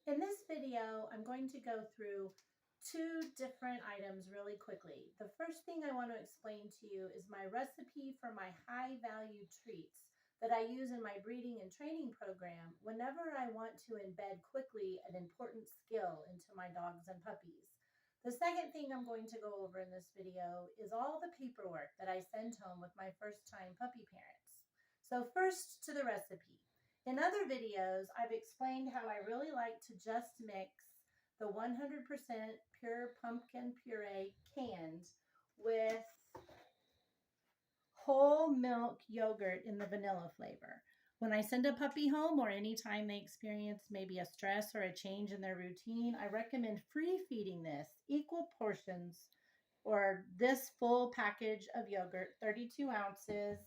In this video, I'm going to go through two different items really quickly. The first thing I want to explain to you is my recipe for my high value treats that I use in my breeding and training program whenever I want to embed quickly an important skill into my dogs and puppies. The second thing I'm going to go over in this video is all the paperwork that I send home with my first time puppy parents. So first to the recipe. In other videos, I've explained how I really like to just mix the 100% pure pumpkin puree canned with whole milk yogurt in the vanilla flavor. When I send a puppy home or anytime they experience maybe a stress or a change in their routine, I recommend free feeding this equal portions or this full package of yogurt, 32 ounces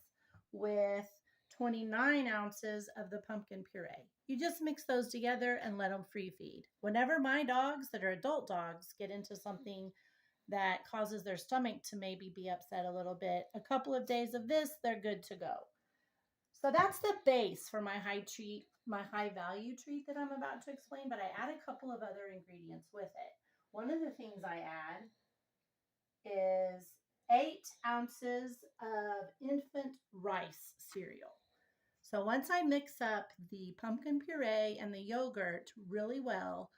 with 29 ounces of the pumpkin puree. You just mix those together and let them free feed. Whenever my dogs that are adult dogs get into something that causes their stomach to maybe be upset a little bit, a couple of days of this, they're good to go. So that's the base for my high value treat that I'm about to explain, but I add a couple of other ingredients with it. One of the things I add is 8 ounces of infant rice cereal. So once I mix up the pumpkin puree and the yogurt really well,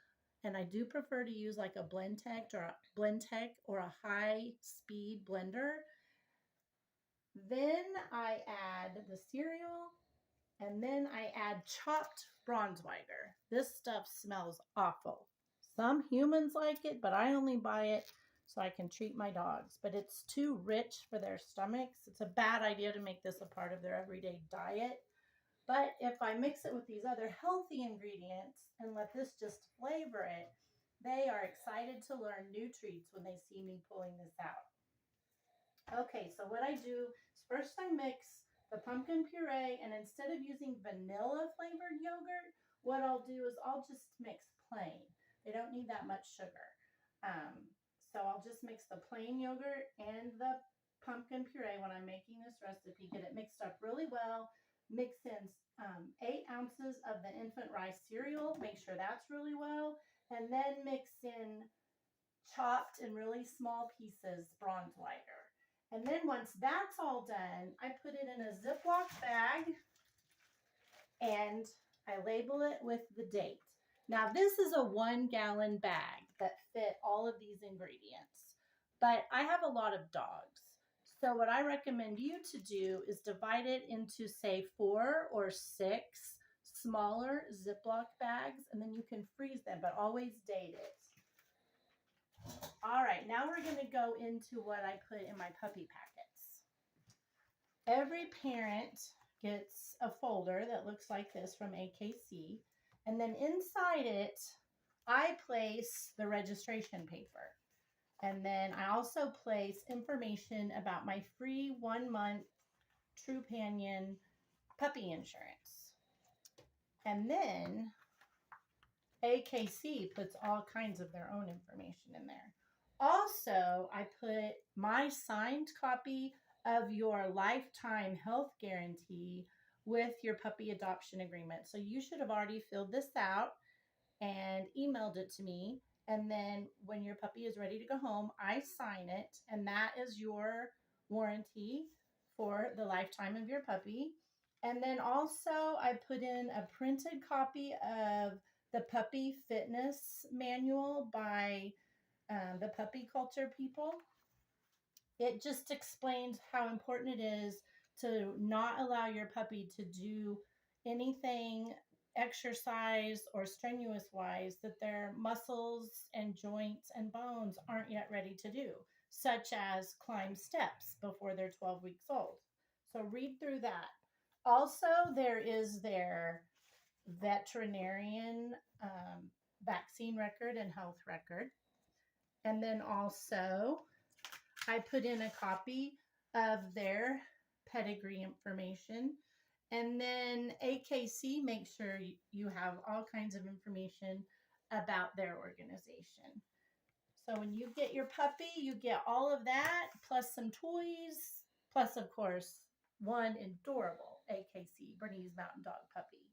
and I do prefer to use like a Blendtec or a high speed blender, then I add the cereal and then I add chopped Braunschweiger. This stuff smells awful. Some humans like it, but I only buy it so I can treat my dogs. But it's too rich for their stomachs. It's a bad idea to make this a part of their everyday diet. But if I mix it with these other healthy ingredients and let this just flavor it, they are excited to learn new treats when they see me pulling this out. Okay, so what I do is first I mix the pumpkin puree, and instead of using vanilla flavored yogurt, what I'll do is I'll just mix plain. They don't need that much sugar. So I'll just mix the plain yogurt and the pumpkin puree when I'm making this recipe, get it mixed up really well, mix in 8 ounces of the infant rice cereal, make sure that's really well, and then mix in chopped in really small pieces Braunschweiger. And then once that's all done, I put it in a Ziploc bag and I label it with the date. Now this is a 1 gallon bag that fit all of these ingredients, but I have a lot of dogs. So what I recommend you to do is divide it into say 4 or 6 smaller Ziploc bags, and then you can freeze them, but always date it. All right, now we're going to go into what I put in my puppy packets. Every parent gets a folder that looks like this from AKC, and then inside it, I place the registration paper. And then I also place information about my free 1-month Trupanion puppy insurance. And then AKC puts all kinds of their own information in there. Also, I put my signed copy of your lifetime health guarantee with your puppy adoption agreement. So you should have already filled this out and emailed it to me. And then when your puppy is ready to go home, I sign it. And that is your warranty for the lifetime of your puppy. And then also I put in a printed copy of the puppy fitness manual by the puppy culture people. It just explains how important it is to not allow your puppy to do anything exercise or strenuous wise that their muscles and joints and bones aren't yet ready to do, such as climb steps before they're 12 weeks old. So read through that. Also, there is their veterinarian vaccine record and health record. And then also I put in a copy of their pedigree information. And then AKC makes sure you have all kinds of information about their organization. So when you get your puppy, you get all of that, plus some toys, plus, of course, one adorable AKC Bernese Mountain Dog puppy.